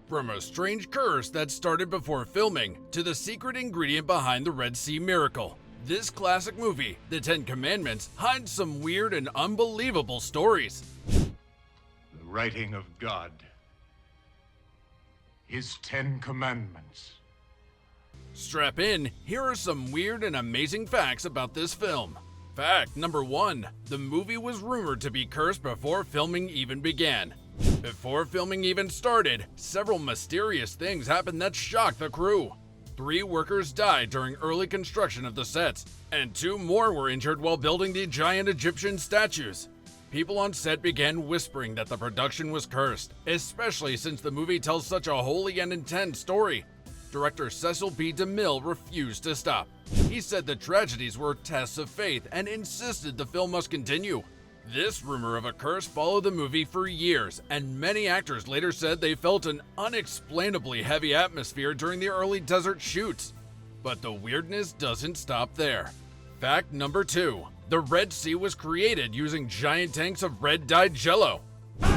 From a strange curse that started before filming to the secret ingredient behind the Red Sea miracle, this classic movie, The Ten Commandments, hides some weird and unbelievable stories. The writing of God. His 10 Commandments. Strap in, here are some weird and amazing facts about this film. Fact number 1. The movie was rumored to be cursed before filming even began. Before filming even started, several mysterious things happened that shocked the crew. 3 workers died during early construction of the sets, and 2 more were injured while building the giant Egyptian statues. People on set began whispering that the production was cursed, especially since the movie tells such a holy and intense story. Director Cecil B. DeMille refused to stop. He said the tragedies were tests of faith and insisted the film must continue. This rumor of a curse followed the movie for years, and many actors later said they felt an unexplainably heavy atmosphere during the early desert shoots. But the weirdness doesn't stop there. Fact number 2. The Red Sea was created using giant tanks of red-dyed jello. The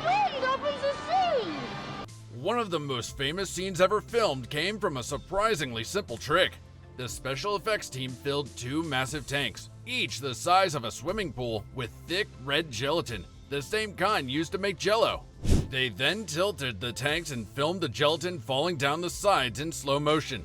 wind opens the sea! One of the most famous scenes ever filmed came from a surprisingly simple trick. The special effects team filled 2 massive tanks, each the size of a swimming pool, with thick red gelatin, the same kind used to make jello. They then tilted the tanks and filmed the gelatin falling down the sides in slow motion.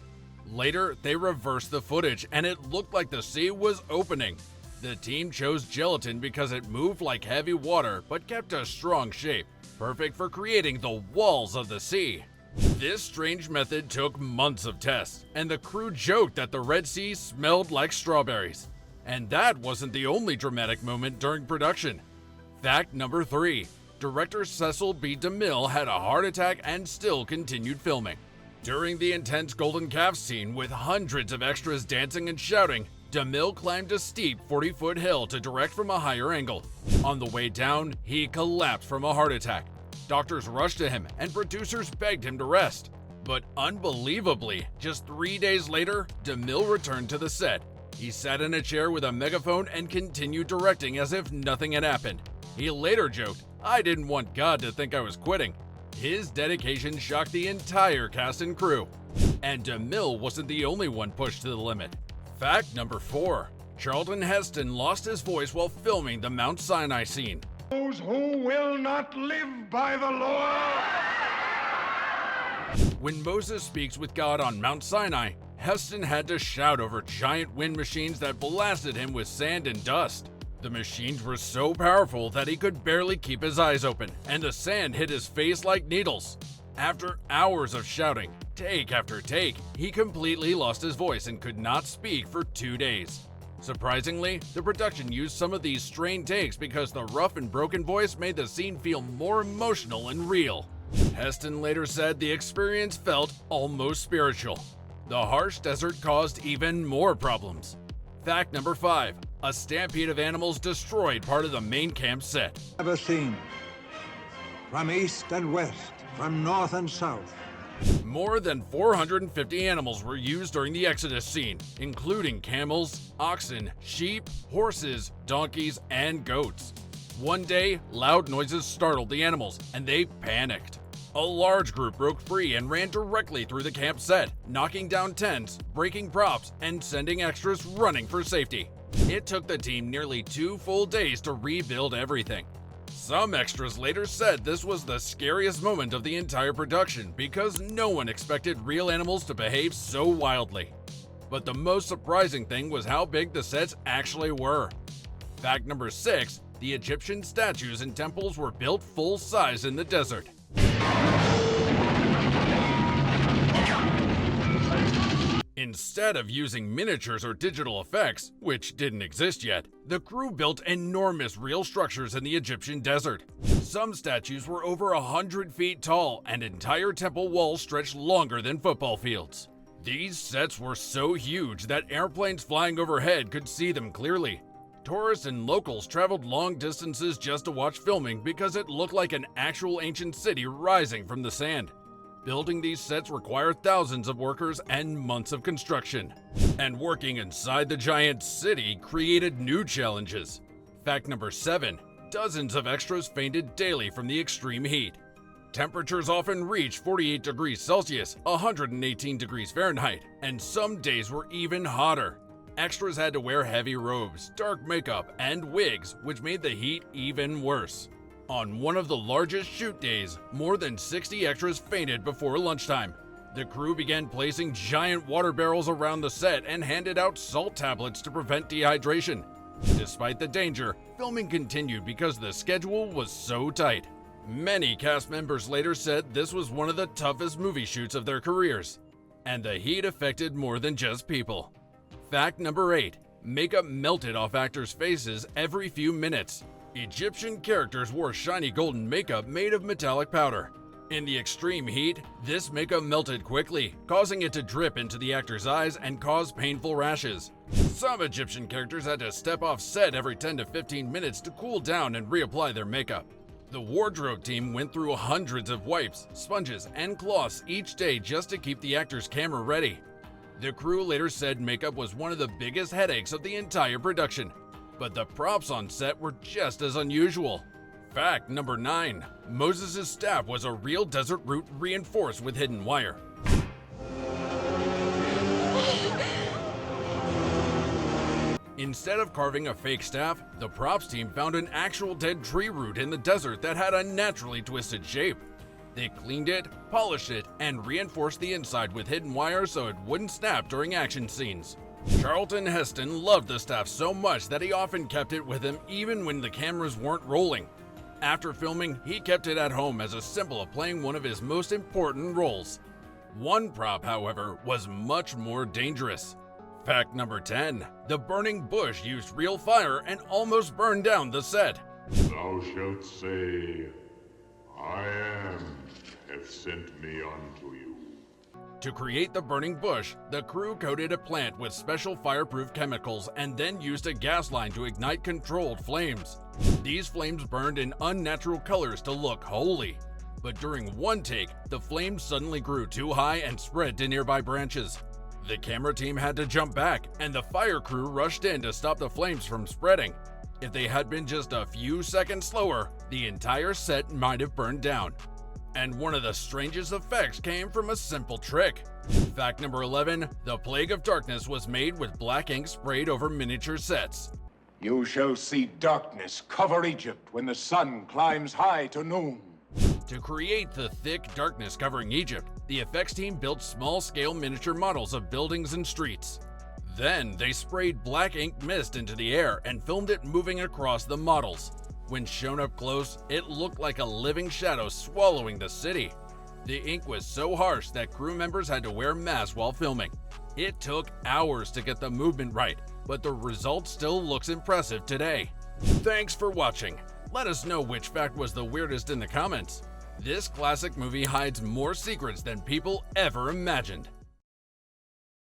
Later, they reversed the footage and it looked like the sea was opening. The team chose gelatin because it moved like heavy water but kept a strong shape, perfect for creating the walls of the sea. This strange method took months of tests, and the crew joked that the Red Sea smelled like strawberries. And that wasn't the only dramatic moment during production. Fact number 3. Director Cecil B. DeMille had a heart attack and still continued filming. During the intense golden calf scene with hundreds of extras dancing and shouting, DeMille climbed a steep 40-foot hill to direct from a higher angle. On the way down, he collapsed from a heart attack. Doctors rushed to him and producers begged him to rest. But unbelievably, just 3 days later, DeMille returned to the set. He sat in a chair with a megaphone and continued directing as if nothing had happened. He later joked, "I didn't want God to think I was quitting." His dedication shocked the entire cast and crew. And DeMille wasn't the only one pushed to the limit. Fact number 4. Charlton Heston lost his voice while filming the Mount Sinai scene. Those who will not live by the law. When Moses speaks with God on Mount Sinai, Heston had to shout over giant wind machines that blasted him with sand and dust. The machines were so powerful that he could barely keep his eyes open, and the sand hit his face like needles. After hours of shouting, take after take, he completely lost his voice and could not speak for 2 days. Surprisingly, the production used some of these strained takes because the rough and broken voice made the scene feel more emotional and real. Heston later said the experience felt almost spiritual. The harsh desert caused even more problems. Fact number 5. A stampede of animals destroyed part of the main camp set. Ever seen. From east and west, from north and south. More than 450 animals were used during the Exodus scene, including camels, oxen, sheep, horses, donkeys, and goats. One day, loud noises startled the animals, and they panicked. A large group broke free and ran directly through the camp set, knocking down tents, breaking props, and sending extras running for safety. It took the team nearly 2 full days to rebuild everything. Some extras later said this was the scariest moment of the entire production because no one expected real animals to behave so wildly. But the most surprising thing was how big the sets actually were. Fact number 6. The Egyptian statues and temples were built full size in the desert. Instead of using miniatures or digital effects, which didn't exist yet, the crew built enormous real structures in the Egyptian desert. Some statues were over 100 feet tall, and entire temple walls stretched longer than football fields. These sets were so huge that airplanes flying overhead could see them clearly. Tourists and locals traveled long distances just to watch filming because it looked like an actual ancient city rising from the sand. Building these sets required thousands of workers and months of construction. And working inside the giant city created new challenges. Fact number 7. Dozens of extras fainted daily from the extreme heat. Temperatures often reached 48 degrees Celsius, 118 degrees Fahrenheit, and some days were even hotter. Extras had to wear heavy robes, dark makeup, and wigs, which made the heat even worse. On one of the largest shoot days, more than 60 extras fainted before lunchtime. The crew began placing giant water barrels around the set and handed out salt tablets to prevent dehydration. Despite the danger, filming continued because the schedule was so tight. Many cast members later said this was one of the toughest movie shoots of their careers, and the heat affected more than just people. Fact number 8. Makeup melted off actors' faces every few minutes. Egyptian characters wore shiny golden makeup made of metallic powder. In the extreme heat, this makeup melted quickly, causing it to drip into the actors' eyes and cause painful rashes. Some Egyptian characters had to step off set every 10 to 15 minutes to cool down and reapply their makeup. The wardrobe team went through hundreds of wipes, sponges, and cloths each day just to keep the actors' camera ready. The crew later said makeup was one of the biggest headaches of the entire production, but the props on set were just as unusual. Fact number 9. Moses' staff was a real desert route reinforced with hidden wire. Instead of carving a fake staff, the props team found an actual dead tree root in the desert that had a naturally twisted shape. They cleaned it, polished it, and reinforced the inside with hidden wire so it wouldn't snap during action scenes. Charlton Heston loved the staff so much that he often kept it with him even when the cameras weren't rolling. After filming, he kept it at home as a symbol of playing one of his most important roles. One prop, however, was much more dangerous. Fact number 10. The burning bush used real fire and almost burned down the set. Thou shalt say, I am hath sent me unto you. To create the burning bush, the crew coated a plant with special fireproof chemicals and then used a gas line to ignite controlled flames. These flames burned in unnatural colors to look holy. But during one take, the flames suddenly grew too high and spread to nearby branches. The camera team had to jump back, and the fire crew rushed in to stop the flames from spreading. If they had been just a few seconds slower, the entire set might have burned down. And one of the strangest effects came from a simple trick. Fact number 11. The Plague of Darkness was made with black ink sprayed over miniature sets. You shall see darkness cover Egypt when the sun climbs high to noon. To create the thick darkness covering Egypt, the effects team built small-scale miniature models of buildings and streets. Then they sprayed black ink mist into the air and filmed it moving across the models. When shown up close, it looked like a living shadow swallowing the city. The ink was so harsh that crew members had to wear masks while filming. It took hours to get the movement right, but the result still looks impressive today. Thanks for watching. Let us know which fact was the weirdest in the comments. This classic movie hides more secrets than people ever imagined.